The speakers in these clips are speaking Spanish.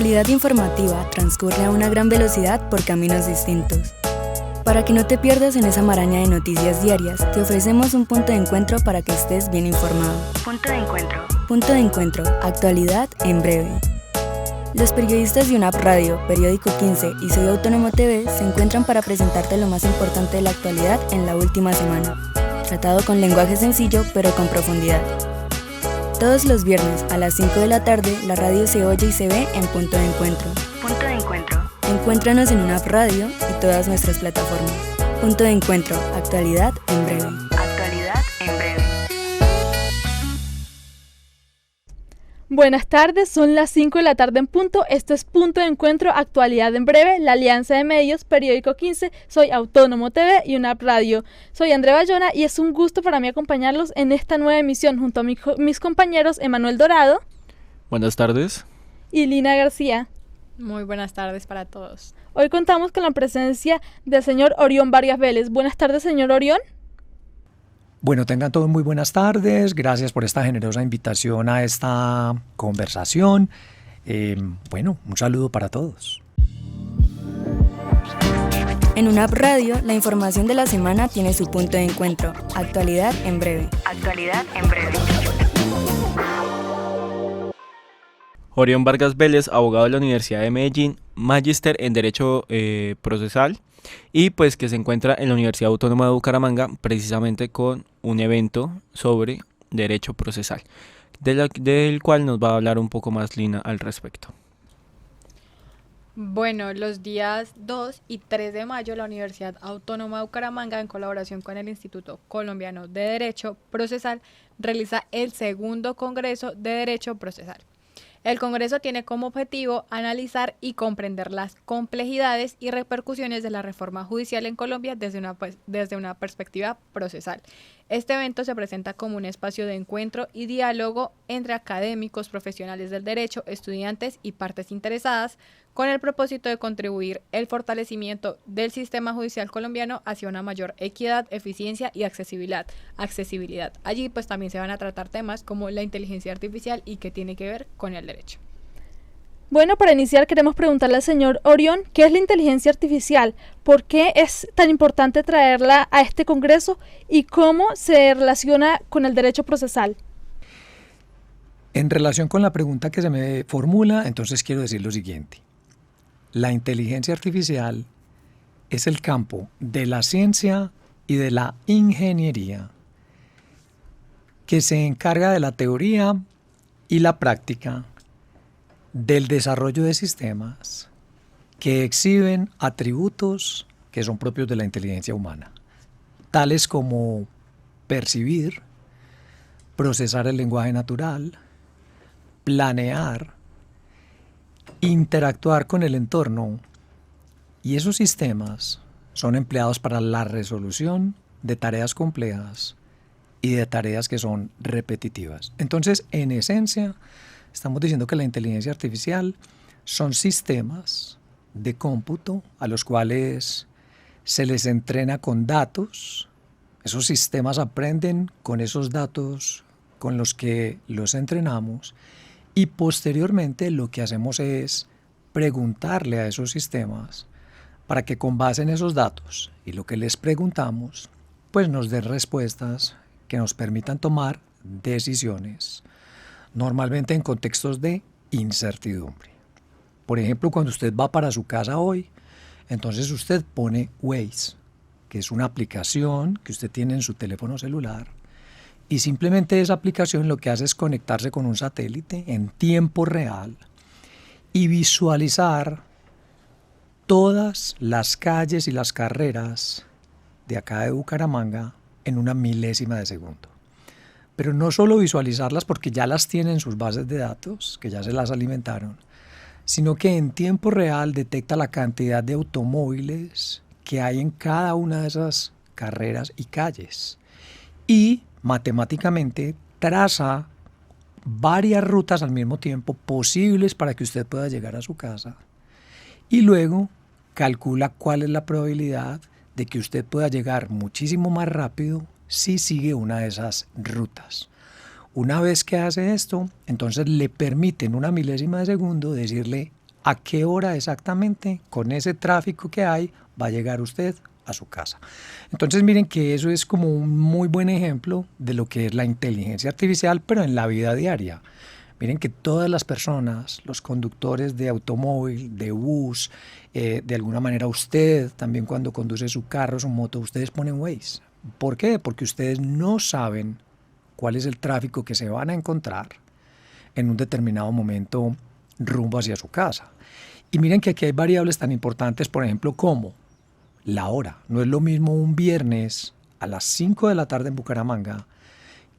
actualidad informativa transcurre a una gran velocidad por caminos distintos. Para que no te pierdas en esa maraña de noticias diarias, te ofrecemos un punto de encuentro para que estés bien informado. Punto de encuentro. Punto de encuentro. Actualidad en breve. Los periodistas de UNAP Radio, Periódico 15 y Soy Autónomo TV se encuentran para presentarte lo más importante de la actualidad en la última semana, tratado con lenguaje sencillo pero con profundidad. Todos los viernes a las 5 de la tarde, la radio se oye y se ve en Punto de Encuentro. Punto de Encuentro. Encuéntranos en UNAP Radio y todas nuestras plataformas. Punto de Encuentro. Actualidad en breve. Actualidad en breve. Buenas tardes, son las 5 de la tarde en punto. Esto es Punto de Encuentro, Actualidad en breve, la Alianza de Medios, Periódico 15, Soy Autónomo TV y UNAP Radio. Soy Andrea Bayona y es un gusto para mí acompañarlos en esta nueva emisión junto a mis compañeros Emanuel Dorado. Buenas tardes. Y Lina García. Muy buenas tardes para todos. Hoy contamos con la presencia del señor Orión Vargas Vélez. Buenas tardes, señor Orión. Bueno, tengan todos muy buenas tardes. Gracias por esta generosa invitación a esta conversación. Un saludo para todos. En UNAP Radio, la información de la semana tiene su punto de encuentro. Actualidad en breve. Actualidad en breve. Orión Vargas Vélez, abogado de la Universidad de Medellín, magíster en Derecho Procesal y pues que se encuentra en la Universidad Autónoma de Bucaramanga precisamente con un evento sobre Derecho Procesal, del cual nos va a hablar un poco más Lina al respecto. Bueno, los días 2 y 3 de mayo la Universidad Autónoma de Bucaramanga, en colaboración con el Instituto Colombiano de Derecho Procesal, realiza el segundo Congreso de Derecho Procesal. El Congreso tiene como objetivo analizar y comprender las complejidades y repercusiones de la reforma judicial en Colombia desde una perspectiva procesal. Este evento se presenta como un espacio de encuentro y diálogo entre académicos, profesionales del derecho, estudiantes y partes interesadas, con el propósito de contribuir al fortalecimiento del sistema judicial colombiano hacia una mayor equidad, eficiencia y accesibilidad. Allí pues también se van a tratar temas como la inteligencia artificial y qué tiene que ver con el derecho. Bueno, para iniciar queremos preguntarle al señor Orión, ¿qué es la inteligencia artificial? ¿Por qué es tan importante traerla a este congreso y cómo se relaciona con el derecho procesal? En relación con la pregunta que se me formula, entonces quiero decir lo siguiente. La inteligencia artificial es el campo de la ciencia y de la ingeniería que se encarga de la teoría y la práctica del desarrollo de sistemas que exhiben atributos que son propios de la inteligencia humana, tales como percibir, procesar el lenguaje natural, planear, interactuar con el entorno, y esos sistemas son empleados para la resolución de tareas complejas y de tareas que son repetitivas. Entonces, en esencia, estamos diciendo que la inteligencia artificial son sistemas de cómputo a los cuales se les entrena con datos. Esos sistemas aprenden con esos datos con los que los entrenamos y posteriormente lo que hacemos es preguntarle a esos sistemas para que con base en esos datos y lo que les preguntamos, pues nos den respuestas que nos permitan tomar decisiones, normalmente en contextos de incertidumbre. Por ejemplo, cuando usted va para su casa hoy, entonces usted pone Waze, que es una aplicación que usted tiene en su teléfono celular, y simplemente esa aplicación lo que hace es conectarse con un satélite en tiempo real y visualizar todas las calles y las carreras de acá de Bucaramanga en una milésima de segundo. Pero no solo visualizarlas porque ya las tiene en sus bases de datos, que ya se las alimentaron, sino que en tiempo real detecta la cantidad de automóviles que hay en cada una de esas carreras y calles. Y matemáticamente traza varias rutas al mismo tiempo posibles para que usted pueda llegar a su casa. Y luego calcula cuál es la probabilidad de que usted pueda llegar muchísimo más rápido si sigue una de esas rutas. Una vez que hace esto, entonces le permite en una milésima de segundo decirle a qué hora exactamente, con ese tráfico que hay, va a llegar usted a su casa. Entonces miren que eso es como un muy buen ejemplo de lo que es la inteligencia artificial, pero en la vida diaria. Miren que todas las personas, los conductores de automóvil, de bus, de alguna manera usted también cuando conduce su carro, su moto, ustedes ponen Waze. ¿Por qué? Porque ustedes no saben cuál es el tráfico que se van a encontrar en un determinado momento rumbo hacia su casa. Y miren que aquí hay variables tan importantes, por ejemplo, como la hora. No es lo mismo un viernes a las 5 de la tarde en Bucaramanga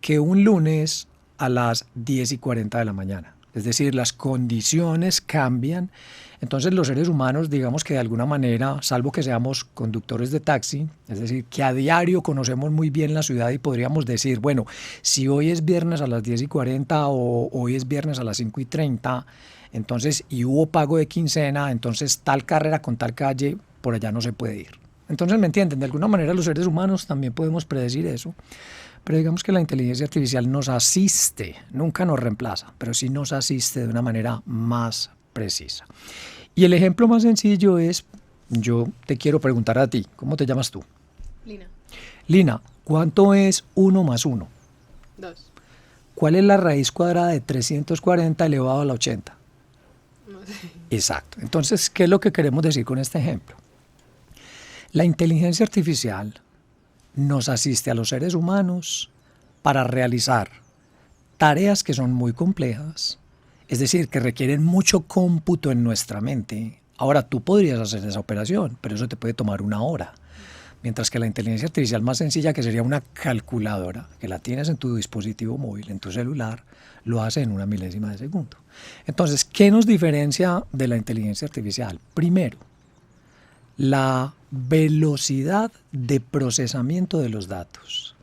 que un lunes a las 10:40 de la mañana. Es decir, las condiciones cambian. Entonces los seres humanos, digamos que de alguna manera, salvo que seamos conductores de taxi, es decir, que a diario conocemos muy bien la ciudad y podríamos decir, bueno, si hoy es viernes a las 10:40 o hoy es viernes a las 5:30, entonces, y hubo pago de quincena, entonces tal carrera con tal calle, por allá no se puede ir. Entonces, ¿me entienden? De alguna manera los seres humanos también podemos predecir eso. Pero digamos que la inteligencia artificial nos asiste, nunca nos reemplaza, pero sí nos asiste de una manera más precisa. Y el ejemplo más sencillo es, yo te quiero preguntar a ti, ¿cómo te llamas tú? Lina. Lina, ¿cuánto es 1 más 1? 2. ¿Cuál es la raíz cuadrada de 340 elevado a la 80? No sé. Exacto. Entonces, ¿qué es lo que queremos decir con este ejemplo? La inteligencia artificial nos asiste a los seres humanos para realizar tareas que son muy complejas, es decir, que requieren mucho cómputo en nuestra mente. Ahora, tú podrías hacer esa operación, pero eso te puede tomar 1 hora. Mientras que la inteligencia artificial más sencilla, que sería una calculadora, que la tienes en tu dispositivo móvil, en tu celular, lo hace en 1 milésima de segundo. Entonces, ¿qué nos diferencia de la inteligencia artificial? Primero, la velocidad de procesamiento de los datos.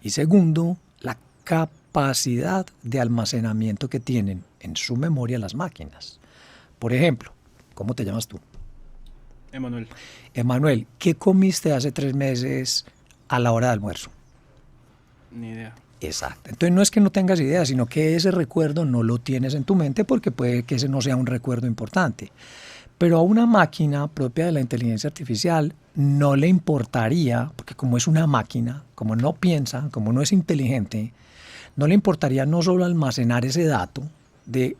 Y segundo, la capacidad de almacenamiento que tienen en su memoria las máquinas. Por ejemplo, ¿cómo te llamas tú? Emanuel. Emanuel, ¿qué comiste hace 3 meses a la hora de almuerzo? Ni idea. Exacto. Entonces no es que no tengas idea, sino que ese recuerdo no lo tienes en tu mente porque puede que ese no sea un recuerdo importante. Pero a una máquina propia de la inteligencia artificial no le importaría, porque como es una máquina, como no piensa, como no es inteligente, no le importaría no solo almacenar ese dato de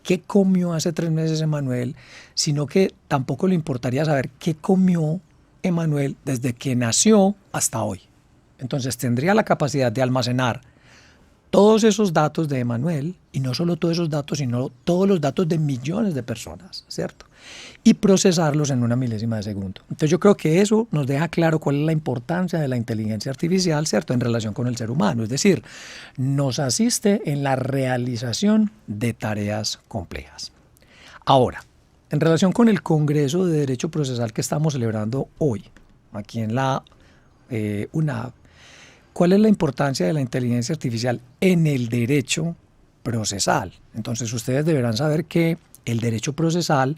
qué comió hace 3 meses Emanuel, sino que tampoco le importaría saber qué comió Emanuel desde que nació hasta hoy. Entonces tendría la capacidad de almacenar todos esos datos de Emanuel, y no solo todos esos datos, sino todos los datos de millones de personas, ¿cierto? Y procesarlos en 1 milésima de segundo. Entonces yo creo que eso nos deja claro cuál es la importancia de la inteligencia artificial, ¿cierto?, en relación con el ser humano. Es decir, nos asiste en la realización de tareas complejas. Ahora, en relación con el Congreso de Derecho Procesal que estamos celebrando hoy, aquí en la UNAV, ¿cuál es la importancia de la inteligencia artificial en el derecho procesal? Entonces ustedes deberán saber que el derecho procesal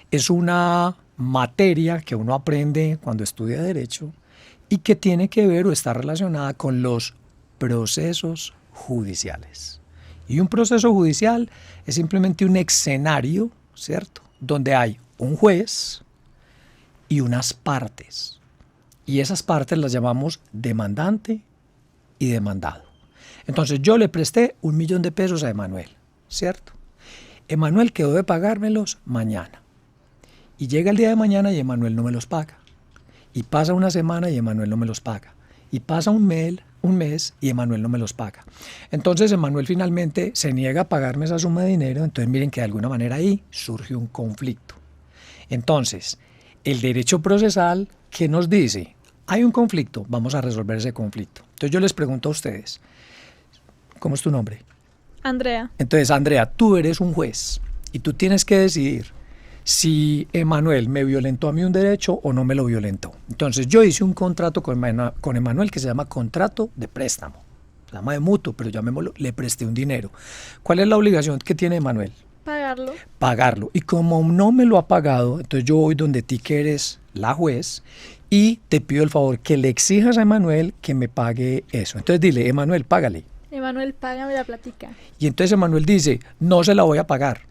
es una materia que uno aprende cuando estudia derecho y que tiene que ver o está relacionada con los procesos judiciales. Y un proceso judicial es simplemente un escenario, ¿cierto?, donde hay un juez y unas partes. Y esas partes las llamamos demandante y demandado. Entonces yo le presté 1 millón de pesos a Emanuel, ¿cierto? Emanuel quedó de pagármelos mañana. Y llega el día de mañana y Emanuel no me los paga. Y pasa una semana y Emanuel no me los paga. Y pasa un mes y Emanuel no me los paga. Entonces Emanuel finalmente se niega a pagarme esa suma de dinero. Entonces miren que de alguna manera ahí surge un conflicto. Entonces, el derecho procesal, ¿qué nos dice? Hay un conflicto, vamos a resolver ese conflicto. Entonces yo les pregunto a ustedes, ¿cómo es tu nombre? Andrea. Entonces, Andrea, tú eres un juez y tú tienes que decidir si Emanuel me violentó a mí un derecho o no me lo violentó. Entonces yo hice un contrato con Emanuel que se llama contrato de préstamo. Se llama de mutuo, pero llamémoslo, le presté un dinero. ¿Cuál es la obligación que tiene Emanuel? Pagarlo. Pagarlo. Y como no me lo ha pagado, entonces yo voy donde ti que eres la juez y te pido el favor que le exijas a Emanuel que me pague eso. Entonces dile, Emanuel, págale. Emanuel, págame la plática. Y entonces Emanuel dice, no se la voy a pagar.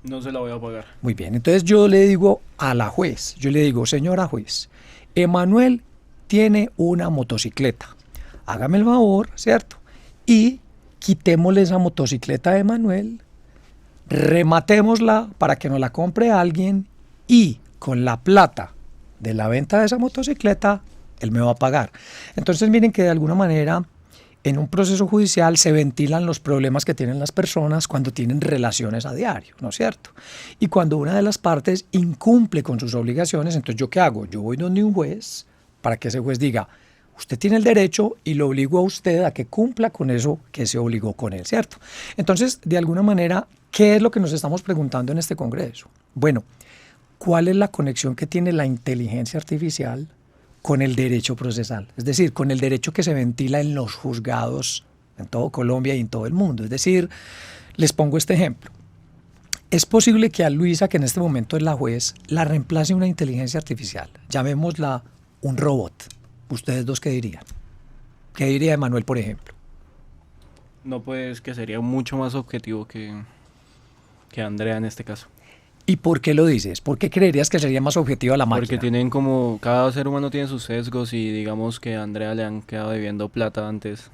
No se la voy a pagar. Muy bien, entonces yo le digo a la juez, señora juez, Emanuel tiene una motocicleta, hágame el favor, ¿cierto? Y quitémosle esa motocicleta a Emanuel, rematémosla para que nos la compre alguien y con la plata de la venta de esa motocicleta, él me va a pagar. Entonces miren que de alguna manera en un proceso judicial se ventilan los problemas que tienen las personas cuando tienen relaciones a diario, ¿no es cierto? Y cuando una de las partes incumple con sus obligaciones, entonces ¿yo qué hago? Yo voy donde un juez para que ese juez diga, usted tiene el derecho y lo obligo a usted a que cumpla con eso que se obligó con él, ¿cierto? Entonces, de alguna manera, ¿qué es lo que nos estamos preguntando en este Congreso? Bueno, ¿cuál es la conexión que tiene la inteligencia artificial con el derecho procesal? Es decir, con el derecho que se ventila en los juzgados en todo Colombia y en todo el mundo. Es decir, les pongo este ejemplo. Es posible que a Luisa, que en este momento es la juez, la reemplace una inteligencia artificial. Llamémosla un robot. ¿Ustedes dos qué dirían? ¿Qué diría Emanuel, por ejemplo? No, pues que sería mucho más objetivo que Andrea en este caso. ¿Y por qué lo dices? ¿Por qué creerías que sería más objetiva la máquina? Porque tienen como, cada ser humano tiene sus sesgos y digamos que a Andrea le han quedado debiendo plata antes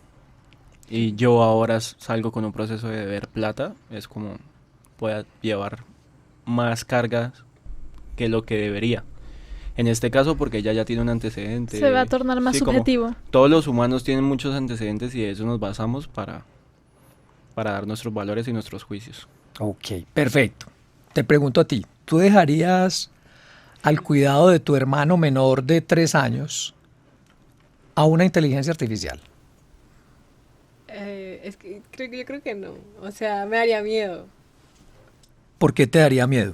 y yo ahora salgo con un proceso de deber plata, es como pueda llevar más cargas que lo que debería. En este caso porque ella ya tiene un antecedente. Se va a tornar más subjetivo. Todos los humanos tienen muchos antecedentes y de eso nos basamos para dar nuestros valores y nuestros juicios. Ok, perfecto. Te pregunto a ti, ¿tú dejarías al cuidado de tu hermano menor de 3 años a una inteligencia artificial? Es que yo creo que no. O sea, me daría miedo. ¿Por qué te daría miedo?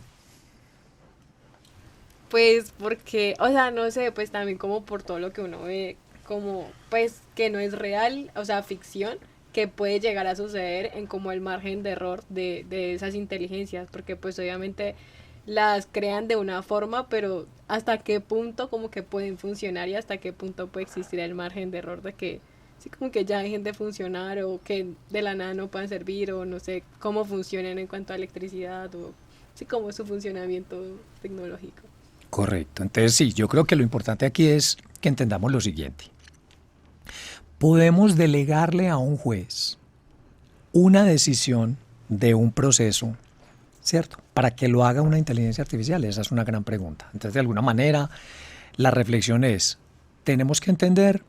Pues porque, o sea, no sé, pues también como por todo lo que uno ve, como pues que no es real, o sea, ficción, que puede llegar a suceder en como el margen de error de esas inteligencias, porque pues obviamente las crean de una forma, pero hasta qué punto como que pueden funcionar y hasta qué punto puede existir el margen de error de que sí como que ya dejen de funcionar o que de la nada no puedan servir o no sé cómo funcionan en cuanto a electricidad o sí como su funcionamiento tecnológico. Correcto. Entonces sí, yo creo que lo importante aquí es que entendamos lo siguiente. Podemos delegarle a un juez una decisión de un proceso, ¿cierto? Para que lo haga una inteligencia artificial. Esa es una gran pregunta. Entonces, de alguna manera, la reflexión es, tenemos que entender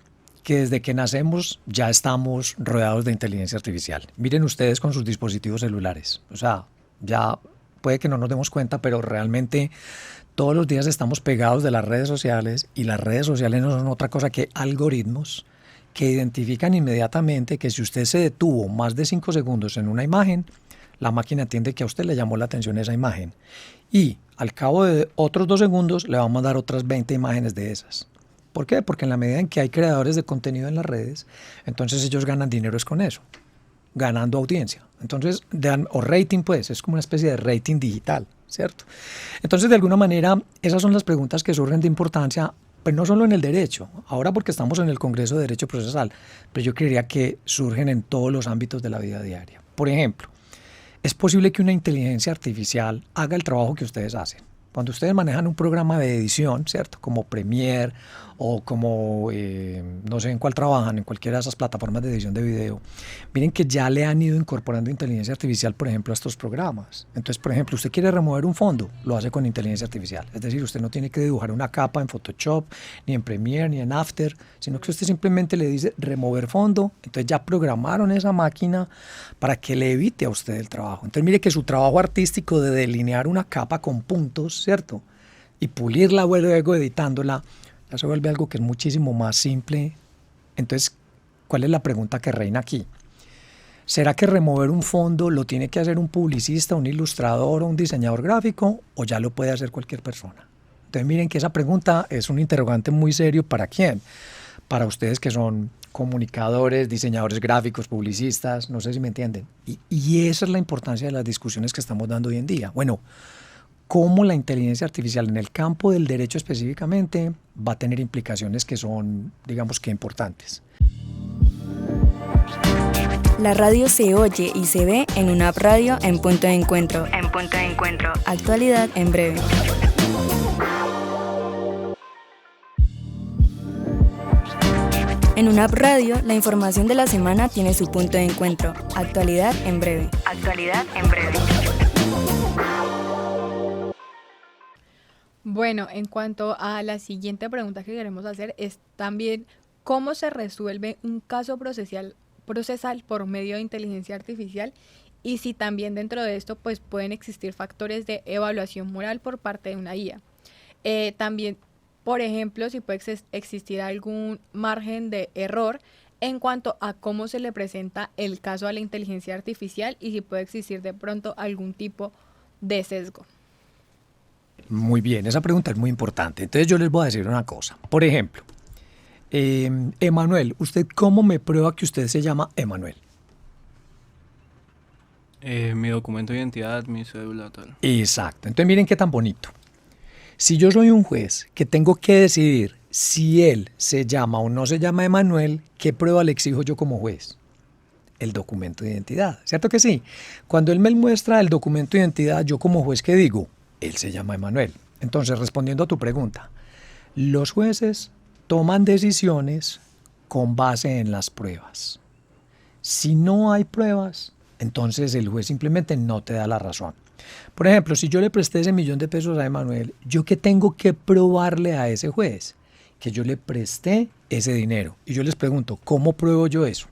que desde que nacemos ya estamos rodeados de inteligencia artificial. Miren ustedes con sus dispositivos celulares. O sea, ya puede que no nos demos cuenta, pero realmente todos los días estamos pegados de las redes sociales y las redes sociales no son otra cosa que algoritmos que identifican inmediatamente que si usted se detuvo más de 5 segundos en una imagen, la máquina entiende que a usted le llamó la atención esa imagen. Y al cabo de otros 2 segundos le va a mandar otras 20 imágenes de esas. ¿Por qué? Porque en la medida en que hay creadores de contenido en las redes, entonces ellos ganan dinero es con eso, ganando audiencia. Entonces, o rating pues, es como una especie de rating digital, ¿cierto? Entonces, de alguna manera, esas son las preguntas que surgen de importancia, pero no solo en el derecho, ahora porque estamos en el Congreso de Derecho Procesal, pero yo creería que surgen en todos los ámbitos de la vida diaria. Por ejemplo, es posible que una inteligencia artificial haga el trabajo que ustedes hacen. Cuando ustedes manejan un programa de edición, ¿cierto? Como Premiere o como, no sé en cuál trabajan, en cualquiera de esas plataformas de edición de video, miren que ya le han ido incorporando inteligencia artificial, por ejemplo, a estos programas. Entonces, por ejemplo, usted quiere remover un fondo, lo hace con inteligencia artificial. Es decir, usted no tiene que dibujar una capa en Photoshop, ni en Premiere, ni en After, sino que usted simplemente le dice remover fondo. Entonces ya programaron esa máquina para que le evite a usted el trabajo. Entonces mire que su trabajo artístico de delinear una capa con puntos, ¿cierto? Y pulirla luego editándola, ya se vuelve algo que es muchísimo más simple. Entonces, ¿cuál es la pregunta que reina aquí? ¿Será que remover un fondo lo tiene que hacer un publicista, un ilustrador o un diseñador gráfico o ya lo puede hacer cualquier persona? Entonces miren que esa pregunta es un interrogante muy serio. ¿Para quién? Para ustedes que son comunicadores, diseñadores gráficos, publicistas, no sé si me entienden. Y esa es la importancia de las discusiones que estamos dando hoy en día. Bueno, cómo la inteligencia artificial en el campo del derecho específicamente va a tener implicaciones que son, digamos que importantes. La radio se oye y se ve en una app radio en Punto de Encuentro. Actualidad en breve. En una app radio, la información de la semana tiene su punto de encuentro. Actualidad en breve. Bueno, en cuanto a la siguiente pregunta que queremos hacer es también cómo se resuelve un caso procesal por medio de inteligencia artificial y si también dentro de esto pues pueden existir factores de evaluación moral por parte de una IA. También, por ejemplo, si puede existir algún margen de error en cuanto a cómo se le presenta el caso a la inteligencia artificial y si puede existir de pronto algún tipo de sesgo. Muy bien, esa pregunta es muy importante. Entonces yo les voy a decir una cosa. Por ejemplo, Emanuel, ¿usted cómo me prueba que usted se llama Emanuel? Mi documento de identidad, mi cédula, tal. Exacto. Entonces miren qué tan bonito. Si yo soy un juez que tengo que decidir si él se llama o no se llama Emanuel, ¿qué prueba le exijo yo como juez? El documento de identidad, ¿cierto que sí? Cuando él me muestra el documento de identidad, yo como juez, ¿qué digo? Él se llama Emanuel. Entonces, respondiendo a tu pregunta, los jueces toman decisiones con base en las pruebas. Si no hay pruebas, entonces el juez simplemente no te da la razón. Por ejemplo, si yo le presté ese $1.000.000 a Emanuel, ¿yo qué tengo que probarle a ese juez? Que yo le presté ese dinero. Y yo les pregunto, ¿cómo pruebo yo eso?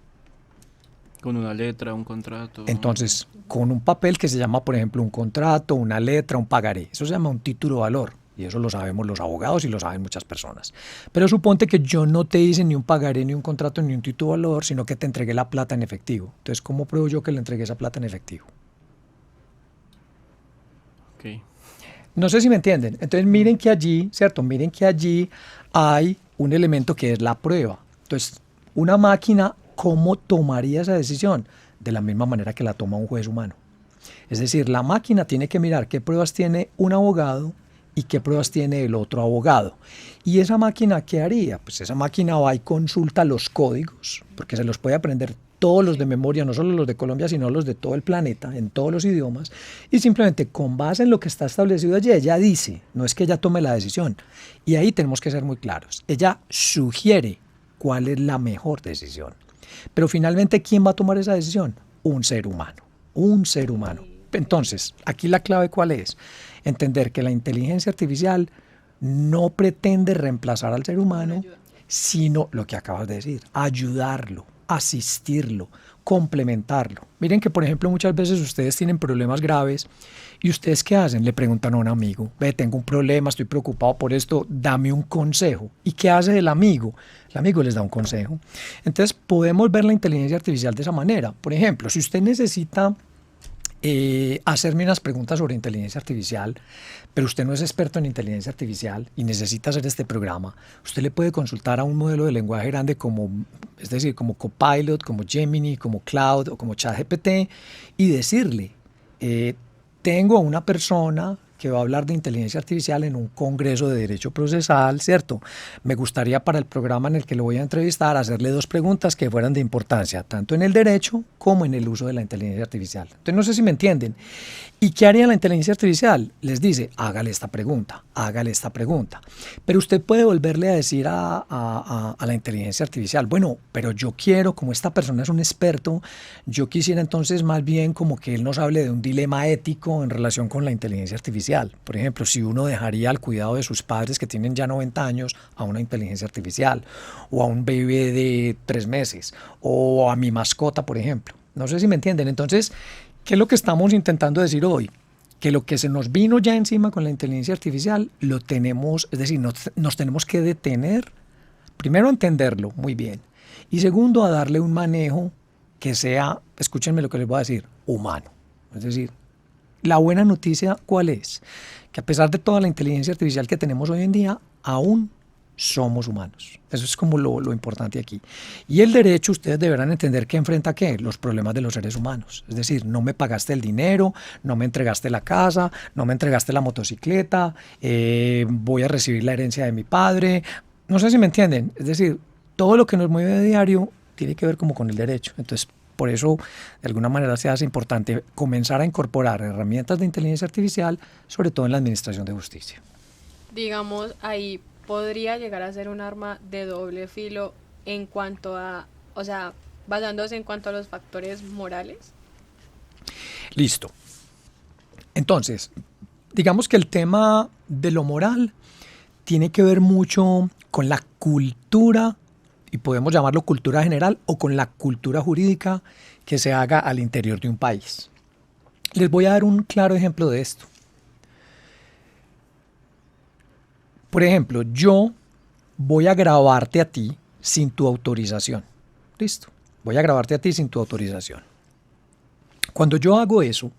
Con una letra, un contrato. Entonces, con un papel que se llama, por ejemplo, un contrato, una letra, un pagaré. Eso se llama un título de valor. Y eso lo sabemos los abogados y lo saben muchas personas. Pero suponte que yo no te hice ni un pagaré, ni un contrato, ni un título de valor, sino que te entregué la plata en efectivo. Entonces, ¿cómo pruebo yo que le entregué esa plata en efectivo? Ok. No sé si me entienden. Entonces, miren que allí, ¿cierto? Miren que allí hay un elemento que es la prueba. Entonces, una máquina, ¿cómo tomaría esa decisión? De la misma manera que la toma un juez humano. Es decir, la máquina tiene que mirar qué pruebas tiene un abogado y qué pruebas tiene el otro abogado. ¿Y esa máquina qué haría? Pues esa máquina va y consulta los códigos, porque se los puede aprender todos los de memoria, no solo los de Colombia, sino los de todo el planeta, en todos los idiomas, y simplemente con base en lo que está establecido allí, ella dice, no es que ella tome la decisión. Y ahí tenemos que ser muy claros. Ella sugiere cuál es la mejor decisión. Pero finalmente, ¿quién va a tomar esa decisión? Un ser humano. Un ser humano. Entonces, aquí la clave ¿cuál es? Entender que la inteligencia artificial no pretende reemplazar al ser humano, sino lo que acabas de decir, ayudarlo, asistirlo, complementarlo. Miren que, por ejemplo, muchas veces ustedes tienen problemas graves y ustedes ¿qué hacen? Le preguntan a un amigo, ve, tengo un problema, estoy preocupado por esto, dame un consejo. ¿Y qué hace el amigo? El amigo les da un consejo. Entonces podemos ver la inteligencia artificial de esa manera. Por ejemplo, si usted necesita hacerme unas preguntas sobre inteligencia artificial, pero usted no es experto en inteligencia artificial y necesita hacer este programa, usted le puede consultar a un modelo de lenguaje grande como, es decir, como Copilot, como Gemini, como Cloud o como ChatGPT y decirle, tengo a una persona que va a hablar de inteligencia artificial en un congreso de derecho procesal, ¿cierto? Me gustaría para el programa en el que lo voy a entrevistar hacerle 2 preguntas que fueran de importancia, tanto en el derecho como en el uso de la inteligencia artificial. Entonces no sé si me entienden. ¿Y qué haría la inteligencia artificial? Les dice, hágale esta pregunta, hágale esta pregunta. Pero usted puede volverle a decir a la inteligencia artificial, bueno, pero yo quiero, como esta persona es un experto, yo quisiera entonces más bien como que él nos hable de un dilema ético en relación con la inteligencia artificial. Por ejemplo, si uno dejaría al cuidado de sus padres que tienen ya 90 años a una inteligencia artificial, o a un bebé de 3 meses, o a mi mascota, por ejemplo. No sé si me entienden. Entonces, ¿qué es lo que estamos intentando decir hoy? Que lo que se nos vino ya encima con la inteligencia artificial lo tenemos, es decir, nos tenemos que detener, primero a entenderlo muy bien, y segundo a darle un manejo que sea, escúchenme lo que les voy a decir, humano. Es decir, la buena noticia, ¿cuál es? Que a pesar de toda la inteligencia artificial que tenemos hoy en día, aún somos humanos. Eso es como lo importante aquí. Y el derecho, ustedes deberán entender que enfrenta ¿qué? Los problemas de los seres humanos. Es decir, no me pagaste el dinero, no me entregaste la casa, no me entregaste la motocicleta, voy a recibir la herencia de mi padre. No sé si me entienden. Es decir, todo lo que nos mueve a diario tiene que ver como con el derecho. Entonces, por eso de alguna manera se hace importante comenzar a incorporar herramientas de inteligencia artificial, sobre todo en la administración de justicia. Digamos, ahí podría llegar a ser un arma de doble filo en cuanto a, o sea, basándose en cuanto a los factores morales. Listo. Entonces, digamos que el tema de lo moral tiene que ver mucho con la cultura, y podemos llamarlo cultura general, o con la cultura jurídica que se haga al interior de un país. Les voy a dar un claro ejemplo de esto. Por ejemplo, yo voy a grabarte a ti sin tu autorización. Listo. Voy a grabarte a ti sin tu autorización. Cuando yo hago eso,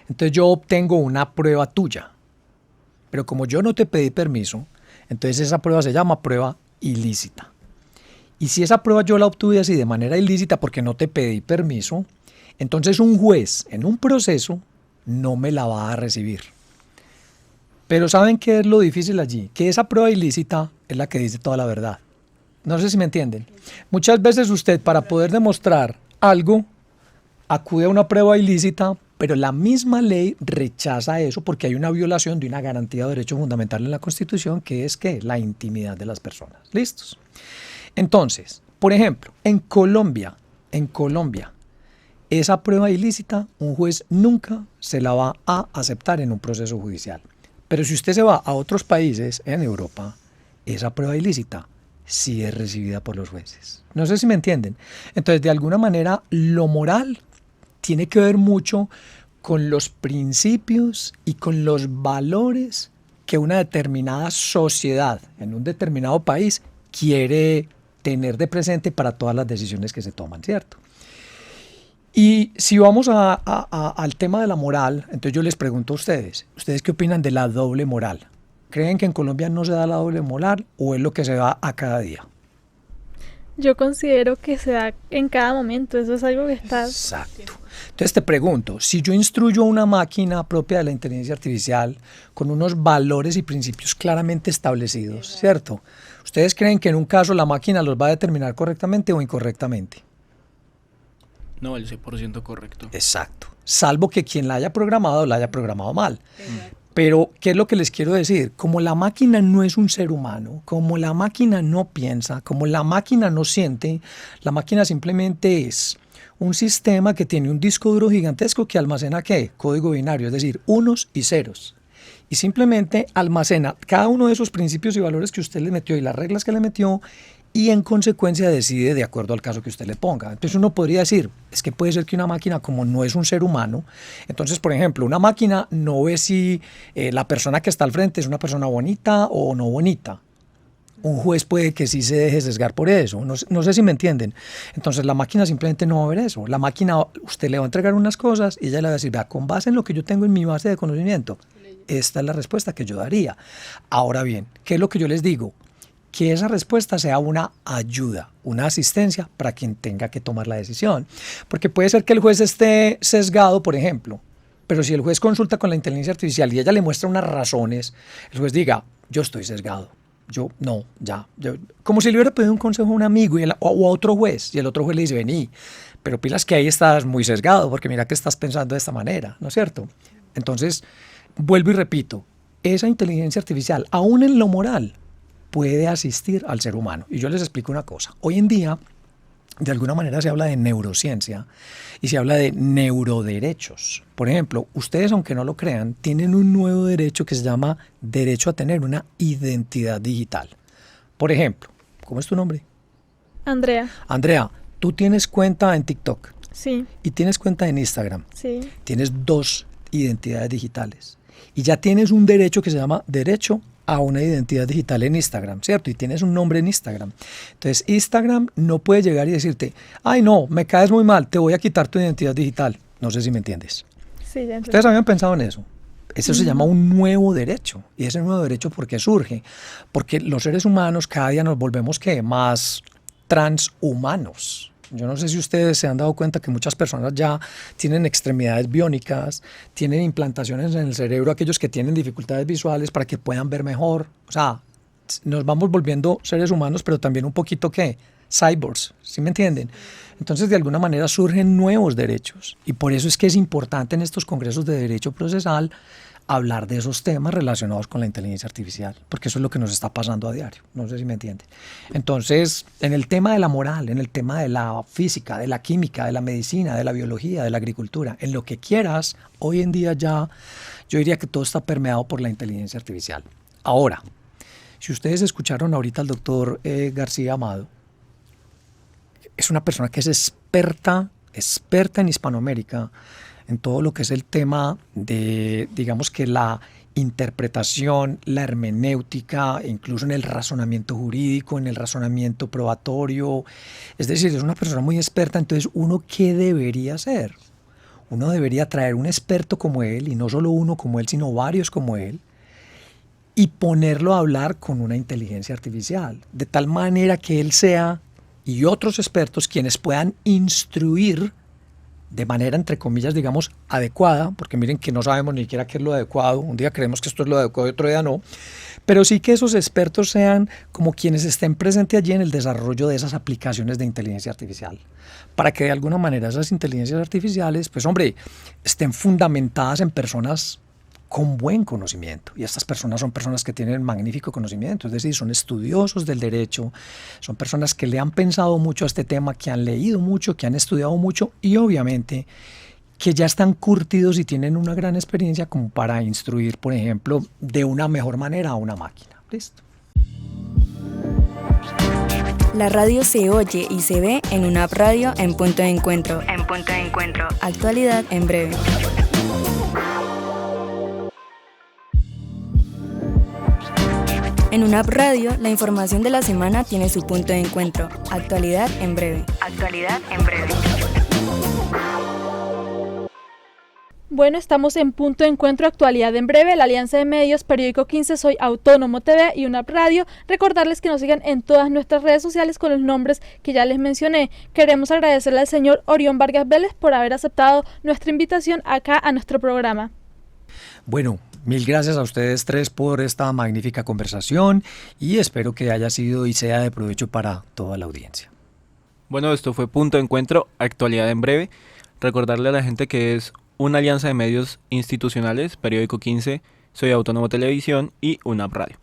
entonces yo obtengo una prueba tuya. Pero como yo no te pedí permiso, entonces esa prueba se llama prueba ilícita. Y si esa prueba yo la obtuve así de manera ilícita porque no te pedí permiso, entonces un juez en un proceso no me la va a recibir. Pero ¿saben qué es lo difícil allí? Que esa prueba ilícita es la que dice toda la verdad. No sé si me entienden. Muchas veces usted, para poder demostrar algo, acude a una prueba ilícita, pero la misma ley rechaza eso porque hay una violación de una garantía de derecho fundamental en la Constitución, que es ¿qué? La intimidad de las personas. ¿Listos? Entonces, por ejemplo, en Colombia, esa prueba ilícita, un juez nunca se la va a aceptar en un proceso judicial. Pero si usted se va a otros países en Europa, esa prueba ilícita sí es recibida por los jueces. No sé si me entienden. Entonces, de alguna manera, lo moral tiene que ver mucho con los principios y con los valores que una determinada sociedad en un determinado país quiere tener de presente para todas las decisiones que se toman, ¿cierto? Y si vamos al tema de la moral, entonces yo les pregunto a ustedes, ¿ustedes qué opinan de la doble moral? ¿Creen que en Colombia no se da la doble moral o es lo que se da a cada día? Yo considero que se da en cada momento, eso es algo que está... Exacto. Entonces te pregunto, si yo instruyo a una máquina propia de la inteligencia artificial con unos valores y principios claramente establecidos, ¿cierto? ¿Ustedes creen que en un caso la máquina los va a determinar correctamente o incorrectamente? No, el 100% correcto. Exacto. Salvo que quien la haya programado mal. Pero, ¿qué es lo que les quiero decir? Como la máquina no es un ser humano, como la máquina no piensa, como la máquina no siente, la máquina simplemente es un sistema que tiene un disco duro gigantesco que almacena ¿qué? Código binario, es decir, unos y ceros. Y simplemente almacena cada uno de esos principios y valores que usted le metió y las reglas que le metió, y en consecuencia decide de acuerdo al caso que usted le ponga. Entonces uno podría decir, es que puede ser que una máquina, como no es un ser humano, entonces por ejemplo una máquina no ve si la persona que está al frente es una persona bonita o no bonita. Un juez puede que sí se deje sesgar por eso, no sé si me entienden. Entonces la máquina simplemente no va a ver eso. La máquina, usted le va a entregar unas cosas y ella le va a decir, vea, con base en lo que yo tengo en mi base de conocimiento, esta es la respuesta que yo daría. Ahora bien, ¿qué es lo que yo les digo? Que esa respuesta sea una ayuda, una asistencia para quien tenga que tomar la decisión. Porque puede ser que el juez esté sesgado, por ejemplo, pero si el juez consulta con la inteligencia artificial y ella le muestra unas razones, el juez diga, yo estoy sesgado, como si le hubiera pedido un consejo a un amigo o a otro juez, y el otro juez le dice, vení, pero pilas que ahí estás muy sesgado, porque mira que estás pensando de esta manera, ¿no es cierto? Entonces, vuelvo y repito, esa inteligencia artificial, aún en lo moral, puede asistir al ser humano. Y yo les explico una cosa. Hoy en día, de alguna manera se habla de neurociencia y se habla de neuroderechos. Por ejemplo, ustedes, aunque no lo crean, tienen un nuevo derecho que se llama derecho a tener una identidad digital. Por ejemplo, ¿cómo es tu nombre? Andrea. Andrea, tú tienes cuenta en TikTok. Sí. Y tienes cuenta en Instagram. Sí. Tienes 2 identidades digitales. Y ya tienes un derecho que se llama derecho a una identidad digital en Instagram, ¿cierto? Y tienes un nombre en Instagram. Entonces, Instagram no puede llegar y decirte, ay, no, me caes muy mal, te voy a quitar tu identidad digital. No sé si me entiendes. Sí, ya entiendo. ¿Ustedes habían pensado en eso? Eso se llama un nuevo derecho. Y ese nuevo derecho, ¿por qué surge? Porque los seres humanos cada día nos volvemos, ¿qué? Más transhumanos. Yo no sé si ustedes se han dado cuenta que muchas personas ya tienen extremidades biónicas, tienen implantaciones en el cerebro, aquellos que tienen dificultades visuales para que puedan ver mejor. O sea, nos vamos volviendo seres humanos, pero también un poquito, ¿qué? cyborgs, ¿sí me entienden? Entonces, de alguna manera surgen nuevos derechos y por eso es que es importante en estos congresos de derecho procesal hablar de esos temas relacionados con la inteligencia artificial, porque eso es lo que nos está pasando a diario, no sé si me entienden. Entonces, en el tema de la moral, en el tema de la física, de la química, de la medicina, de la biología, de la agricultura, en lo que quieras, hoy en día ya yo diría que todo está permeado por la inteligencia artificial. Ahora, si ustedes escucharon ahorita al doctor García Amado, es una persona que es experta en Hispanoamérica, en todo lo que es el tema de, digamos que la interpretación, la hermenéutica, incluso en el razonamiento jurídico, en el razonamiento probatorio. Es decir, es una persona muy experta. Entonces, ¿uno qué debería hacer? Uno debería traer un experto como él, y no solo uno como él, sino varios como él, y ponerlo a hablar con una inteligencia artificial, de tal manera que él sea, y otros expertos, quienes puedan instruir de manera, entre comillas, digamos, adecuada, porque miren que no sabemos ni siquiera qué es lo adecuado, un día creemos que esto es lo adecuado y otro día no, pero sí que esos expertos sean como quienes estén presentes allí en el desarrollo de esas aplicaciones de inteligencia artificial, para que de alguna manera esas inteligencias artificiales, pues hombre, estén fundamentadas en personas con buen conocimiento, y estas personas son personas que tienen magnífico conocimiento, es decir, son estudiosos del derecho, son personas que le han pensado mucho a este tema, que han leído mucho, que han estudiado mucho y obviamente que ya están curtidos y tienen una gran experiencia como para instruir, por ejemplo, de una mejor manera a una máquina. Listo. La radio se oye y se ve en una app radio en Punto de Encuentro. Actualidad en breve. En una app radio, la información de la semana tiene su punto de encuentro. Actualidad en breve. Bueno, estamos en Punto de Encuentro, Actualidad en breve, la Alianza de Medios, Periódico 15, Soy Autónomo TV y una radio. Recordarles que nos sigan en todas nuestras redes sociales con los nombres que ya les mencioné. Queremos agradecerle al señor Orión Vargas Vélez por haber aceptado nuestra invitación acá a nuestro programa. Bueno, mil gracias a ustedes tres por esta magnífica conversación y espero que haya sido y sea de provecho para toda la audiencia. Bueno, esto fue Punto de Encuentro, Actualidad en breve. Recordarle a la gente que es una alianza de medios institucionales, Periódico 15, Soy Autónomo Televisión y una radio.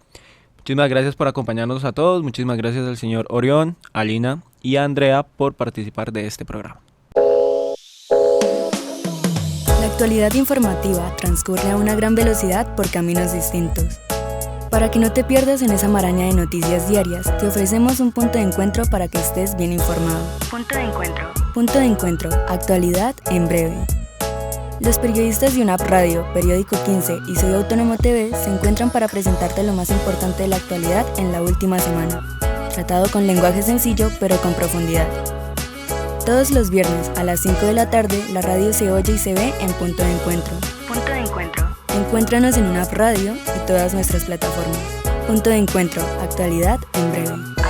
Muchísimas gracias por acompañarnos a todos, muchísimas gracias al señor Orión, a Lina y a Andrea por participar de este programa. La actualidad informativa transcurre a una gran velocidad por caminos distintos. Para que no te pierdas en esa maraña de noticias diarias, te ofrecemos un punto de encuentro para que estés bien informado. Punto de Encuentro, Actualidad en breve. Los periodistas de UNAP Radio, Periódico 15 y Soy Autónomo TV se encuentran para presentarte lo más importante de la actualidad en la última semana, tratado con lenguaje sencillo pero con profundidad. Todos los viernes a las 5 de la tarde, la radio se oye y se ve en Punto de Encuentro. Encuéntranos en UNAP Radio y todas nuestras plataformas. Punto de Encuentro, Actualidad en breve.